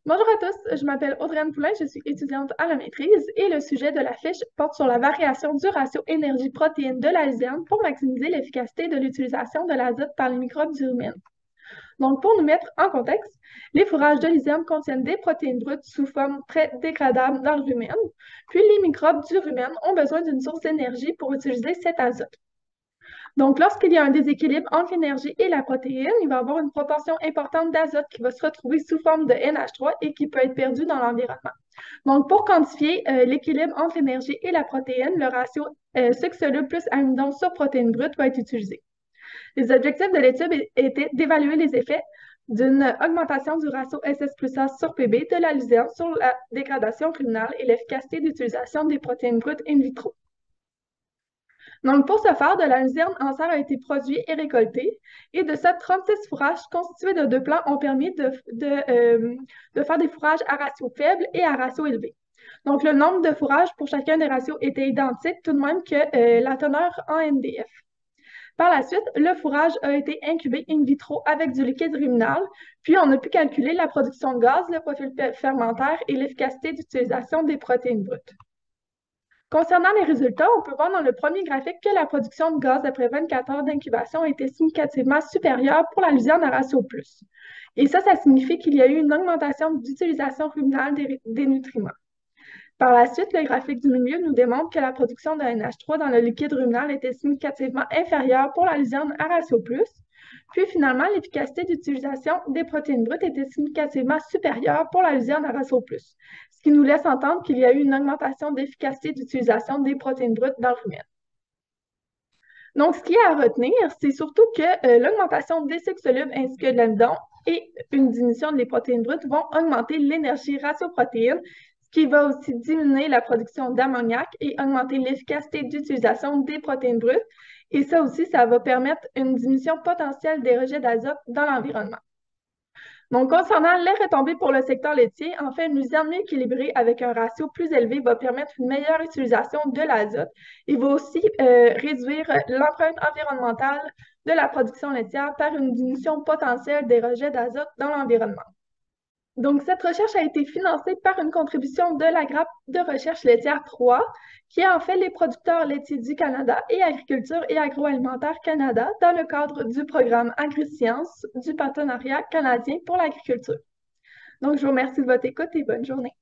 Bonjour à tous, je m'appelle Audrey-Anne Poulain, je suis étudiante à la maîtrise et le sujet de la fiche porte sur la variation du ratio énergie-protéine de la luzerne pour maximiser l'efficacité de l'utilisation de l'azote par les microbes du rumen. Donc, pour nous mettre en contexte, les fourrages de luzerne contiennent des protéines brutes sous forme très dégradable dans le rumen, puis les microbes du rumen ont besoin d'une source d'énergie pour utiliser cet azote. Donc, lorsqu'il y a un déséquilibre entre l'énergie et la protéine, il va y avoir une proportion importante d'azote qui va se retrouver sous forme de NH3 et qui peut être perdu dans l'environnement. Donc, pour quantifier l'équilibre entre l'énergie et la protéine, le ratio sucre soluble plus amidon sur protéine brute va être utilisé. Les objectifs de l'étude étaient d'évaluer les effets d'une augmentation du ratio SS plus A sur PB de la luzerne sur la dégradation ruminale et l'efficacité d'utilisation des protéines brutes in vitro. Donc, pour ce faire, de la luzerne en serre a été produit et récolté. Et de ça, 36 fourrages constitués de deux plants ont permis de faire des fourrages à ratio faible et à ratio élevé. Donc, le nombre de fourrages pour chacun des ratios était identique, tout de même que la teneur en NDF. Par la suite, le fourrage a été incubé in vitro avec du liquide ruminal, puis on a pu calculer la production de gaz, le profil fermentaire et l'efficacité d'utilisation des protéines brutes. Concernant les résultats, on peut voir dans le premier graphique que la production de gaz après 24 heures d'incubation était significativement supérieure pour la luzerne à ratio plus. Et ça signifie qu'il y a eu une augmentation d'utilisation ruminale des nutriments. Par la suite, le graphique du milieu nous démontre que la production de NH3 dans le liquide ruminal était significativement inférieure pour la luzerne à ratio plus. Puis finalement, l'efficacité d'utilisation des protéines brutes était significativement supérieure pour la luzerne à ratio plus, ce qui nous laisse entendre qu'il y a eu une augmentation d'efficacité d'utilisation des protéines brutes dans le rumen. Donc, ce qui est à retenir, c'est surtout que l'augmentation des sucres solubles ainsi que de l'amidon et une diminution des protéines brutes vont augmenter l'énergie ratio-protéine, ce qui va aussi diminuer la production d'ammoniac et augmenter l'efficacité d'utilisation des protéines brutes. Et ça aussi, ça va permettre une diminution potentielle des rejets d'azote dans l'environnement. Donc, concernant les retombées pour le secteur laitier, en fait, une luzerne mieux équilibrée avec un ratio plus élevé va permettre une meilleure utilisation de l'azote. Il va aussi réduire l'empreinte environnementale de la production laitière par une diminution potentielle des rejets d'azote dans l'environnement. Donc, cette recherche a été financée par une contribution de la grappe de recherche laitière 3, qui est en fait les producteurs laitiers du Canada et Agriculture et Agroalimentaire Canada dans le cadre du programme Agri-Sciences du Partenariat canadien pour l'agriculture. Donc, je vous remercie de votre écoute et bonne journée.